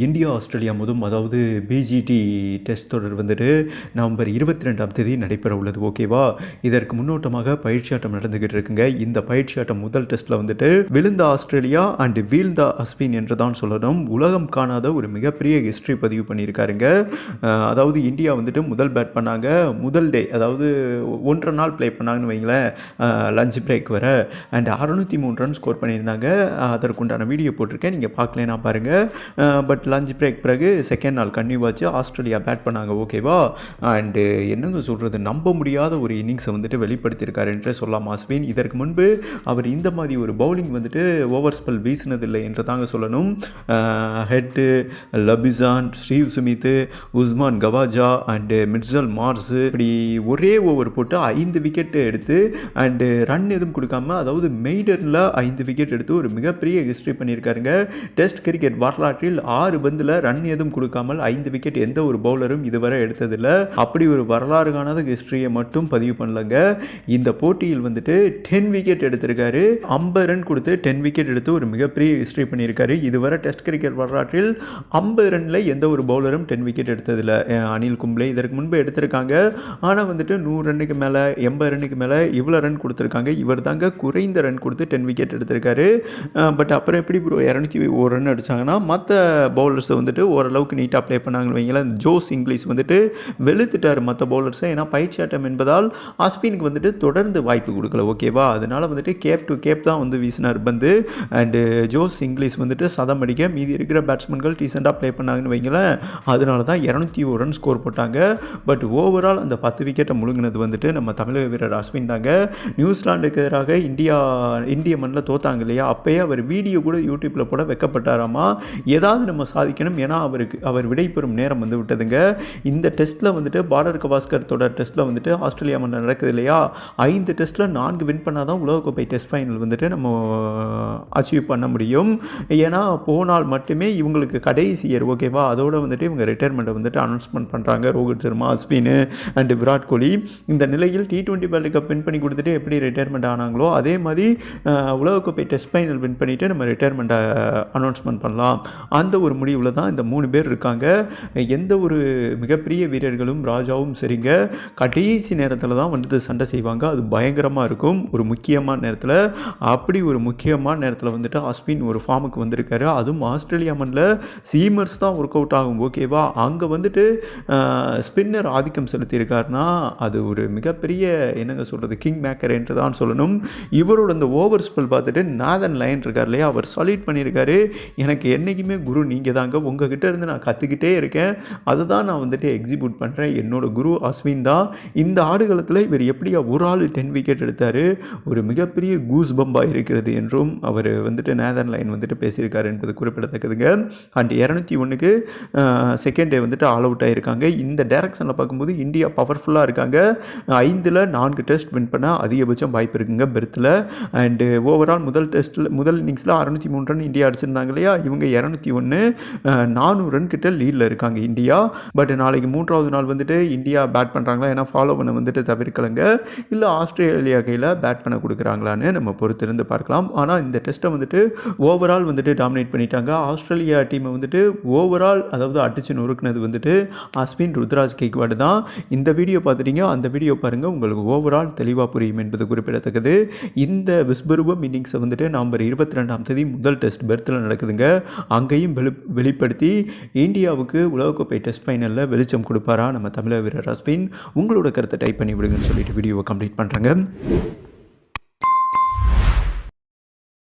India Australia அதாவது PGT test தொடர் வந்துட்டு நவம்பர் 22ஆம் தேதி நடைபெற உள்ளது. ஓகேவா? இதற்கு முன்னோட்டமாக பயிற்சி ஆட்டம் நடந்துகிட்டு இருக்குங்க. இந்த பயிற்சி ஆட்டம் முதல் டெஸ்ட்ல வந்துட்டு விழுந்த ஆஸ்திரேலியா அண்ட் வீழ்ந்த அஸ்வின் என்று தான் சொல்லணும். உலகம் காணாத ஒரு மிகப்பெரிய ஹிஸ்டரி பதிவு பண்ணியிருக்காருங்க. அதாவது இந்தியா வந்துட்டு முதல் பேட் பண்ணாங்க. முதல் டே அதாவது 1.5 நாள் ப்ளே பண்ணாங்கன்னு வைங்களேன், லஞ்ச் பிரேக் வர அண்ட் 603 ரன் ஸ்கோர் பண்ணியிருந்தாங்க. அதற்குண்டான வீடியோ போட்டிருக்கேன், நீங்கள் பார்க்கலனா பாருங்கள். பட் லஞ்ச் பிரேக் பிறகு செகண்ட் நாள் கன்னியூவாச்சு ஆஸ்திரேலியா பேட் பண்ணாங்க. ஓகேவா? அண்டு என்னங்க சொல்கிறது, நம்ப முடியாத ஒரு இன்னிங்ஸை வந்துட்டு வெளிப்படுத்தியிருக்காரு என்றே சொல்லலாம் அஸ்வின். இதற்கு முன்பு அவர் இந்த மாதிரி ஒரு பவுலிங் வந்துட்டு ஓவர் ஸ்பெல் வீசினதில்லை என்று தாங்க சொல்லணும். Head, Labuschagne, Steve Smith, Usman Khawaja and Mitchell Marsh இப்படி ஒரே ஓவர் போட்டு 5 விக்கெட் எடுத்து அண்டு ரன் எதுவும் கொடுக்காம, அதாவது மெய்டனில் 5 விக்கெட் எடுத்து ஒரு மிகப்பெரிய ஹிஸ்ட்ரி பண்ணியிருக்காருங்க. டெஸ்ட் கிரிக்கெட் வரலாற்றில் 6 பந்தில் ரன் எதுவும் கொடுக்காமல் 5 விக்கெட் எந்த ஒரு பவுலரும் இதுவரை எடுத்ததில்லை. அப்படி ஒரு வரலாறு காணாத ஹிஸ்டரியை மட்டும் பதிவு பண்ணலங்க. இந்த போட்டியில் வந்துட்டு 10 விக்கெட் எடுத்திருக்காரு. 50 ரன் கொடுத்து 10 விக்கெட் எடுத்து ஒரு மிகப்பெரிய ஹிஸ்டரி பண்ணியிருக்காரு. இதுவரை டெஸ்ட் கிரிக்கெட் வரலாற்றில் 50 ரனில் எந்த ஒரு பவுலரும் 10 விக்கெட் எடுத்ததில்லை. அனில் கும்ப்ளே இதற்கு முன்பு எடுத்திருக்காங்க. ஆனால் வந்துட்டு 100 ரன்னுக்கு மேலே 80 ரன்னுக்கு மேலே இவ்வளோ ரன் கொடுத்துருக்காங்க. இவர் தாங்க குறைந்த ரன் கொடுத்து 10 விக்கெட் எடுத்திருக்காரு. பட் அப்புறம் எப்படி 201 ரன் அடித்தாங்கன்னா மற்ற பவுலர்ஸை வந்துட்டு ஓரளவுக்கு நீட்டாக ப்ளே பண்ணாங்கன்னு வைங்களேன். ஜோஸ் இங்கிலீஷ் வந்துட்டு வெளுத்துட்டார் மற்ற பவுலர்ஸை. ஏன்னா பயிற்சி ஆட்டம் என்பதால் அஸ்வினுக்கு வந்துட்டு தொடர்ந்து வாய்ப்பு கொடுக்கல. ஓகேவா? அதனால் வந்துட்டு கேப் டு கேப் தான் வந்து வீசினார் பந்து. அண்டு ஜோஸ் இங்கிலீஷ் வந்துட்டு சதம் அடிக்க மீதி இருக்கிற பேட்ஸ்மேன்கள் டீசெண்டாக ப்ளே பண்ணாங்கன்னு வைங்களேன். அதனால தான் 201 ரன் ஸ்கோர் போட்டாங்க. பட் ஓவரால் அந்த 10 விக்கெட்டை முழுங்கினது வந்துட்டு நம்ம தமிழக வீரர் அஸ்வின் தாங்க. நியூசிலாண்டுக்கு எதிராக இந்திய மண்ணில் தோத்தாங்க இல்லையா, அப்பயே அவர் வீடியோ கூட யூடியூப்பில் போட வைக்கப்பட்டாராமா. ஏதாவது நம்ம சாதிக்கணும், ஏன்னா அவர் விடைபெறும் நேரம் வந்து விட்டதுங்க. இந்த டெஸ்ட்டில் வந்துட்டு பார்டர் கவாஸ்கர் தொடர் டெஸ்ட்டில் வந்துட்டு ஆஸ்திரேலியா மண்ணில் நடக்குது இல்லையா, 5 டெஸ்ட்டில் 4 வின் பண்ணால் தான் உலகக்கோப்பை டெஸ்ட் ஃபைனல் வந்துட்டு நம்ம அச்சீவ் பண்ண முடியும். ஏன்னா போனால் மட்டுமே இவங்களுக்கு கடைசி இயர். ஓகேவா? அதோடு வந்துட்டு இவங்க ரிட்டையர்மெண்ட்டை வந்துட்டு அனௌன்ஸ்மெண்ட் பண்ணுறாங்க. ரோஹித் சர்மா, அஸ்வின் அண்ட் விராட் கோலி. இந்த நிலையில் T20 வேர்ல்டு கப் வின் பண்ணி கொடுத்துட்டு எப்படி ரிட்டையர்மெண்ட் ஆனாங்களோ அதே மாதிரி உலகக்கோப்பை டெஸ்ட் ஃபைனல் வின் பண்ணிவிட்டு நம்ம ரிட்டையர்மெண்ட்டை அனௌன்ஸ்மெண்ட் பண்ணலாம். அந்த ஒரு முடிவில் தான் இந்த 3 பேர் இருக்காங்க. எந்த ஒரு மிகப்பெரிய வீரர்களும் ராஜாவும் சரிங்க, கடைசி நேரத்தில் தான் வந்துட்டு சண்டை செய்வாங்க. அது பயங்கரமாக இருக்கும் ஒரு முக்கியமான நேரத்தில். அப்படி ஒரு முக்கியமான நேரத்தில் வந்துட்டு அஸ்வின் ஒரு ஃபார்முக்கு வந்திருக்காரு. அதுவும் ஆஸ்திரேலியா மண்ணில் சீமர்ஸ் தான் ஒர்க் அவுட் ஆகும். ஓகேவா? அங்கே வந்துட்டு ஸ்பின்னர் ஆதிக்கம் செலுத்தியிருக்காருன்னா அது ஒரு மிகப்பெரிய என்னங்க சொல்கிறது, கிங் மேக்கர் என்று தான் சொல்லணும். இவரோட அந்த ஓவர் ஸ்பெல் பார்த்துட்டு நாதன் லைன் இருக்கார் இல்லையா, அவர் சாலிட் பண்ணியிருக்காரு. எனக்கு என்றைக்குமே குரு நீங்கள் தாங்க, உங்ககிட்ட இருந்து நான் கற்றுக்கிட்டே இருக்கேன், அதை தான் நான் வந்துட்டு எக்ஸிக்யூட் பண்ணுறேன். என்னோட குரு அஸ்வின் தான். இந்த ஆடுகளத்தில் இவர் எப்படியா ஒரு ஆள் 10 விக்கெட் எடுத்தார், ஒரு மிகப்பெரிய கூஸ் பம்பாக இருக்கிறது என்றும் அவர் வந்துட்டு நேதன் லைன் வந்துட்டு பேசியிருக்காரு என்பது குறிப்பிடத்தக்கதுங்க. அண்ட் 201க்கு செகண்ட் டே வந்துட்டு ஆல் அவுட் ஆகியிருக்காங்க. இந்த டைரக்ஷனில் பார்க்கும்போது இந்தியா பவர்ஃபுல்லாக இருக்காங்க. 5ல் 4 டெஸ்ட் வின் பண்ண அதிகபட்சம் வாய்ப்பு இருக்குங்க பெர்த்தில். அண்டு ஓவரால் முதல் இன்னிங்ஸில் 603 ரன் இந்தியா அடிச்சிருந்தாங்க இல்லையா, இவங்க 201 400 ரன் கிட்ட லீடில் இருக்காங்க இந்தியா. பட் நாளைக்கு 3வது நாள் வந்துட்டு இந்தியா பேட் பண்ணுறாங்களா, ஏன்னா ஃபாலோ பண்ண வந்துட்டு தவிர்க்கலங்க, இல்லை ஆஸ்திரேலியா கையில் பேட் பண்ண கொடுக்குறாங்களான்னு நம்ம பொறுத்திருந்து பார்க்கலாம். ஆனால் இந்த டெஸ்ட்டை வந்துட்டு ஓவரால் வந்துட்டு டாமினேட் பண்ணிட்டாங்க. ஆஸ்திரேலியா டீமை வந்துட்டு ஓவரால் அதாவது அடிச்சு நொறுக்குனது வந்துட்டு அஸ்வின், ருத்ராஜ் கெய்க்வாட் தான். இந்த வீடியோ பார்த்துட்டீங்க, அந்த வீடியோ பாருங்கள், உங்களுக்கு ஓவரால் தெளிவாக புரியும் என்பது குறிப்பிடத்தக்கது. இந்த விஸ்வரூபம் இன்னிங்ஸை வந்துட்டு நவம்பர் 22ஆம் தேதி முதல் டெஸ்ட் பெர்த்தில் நடக்குதுங்க. அங்கேயும் வெளிப்படுத்தி இந்தியாவுக்கு உலகக்கோப்பை டெஸ்ட் ஃபைனலில் வெளிச்சம் கொடுப்பாரா நம்ம தமிழக வீரர் அஸ்வின்? உங்களோட கருத்தை டைப் பண்ணி விடுங்கன்னு சொல்லிட்டு வீடியோவை கம்ப்ளீட் பண்ணுறேங்க.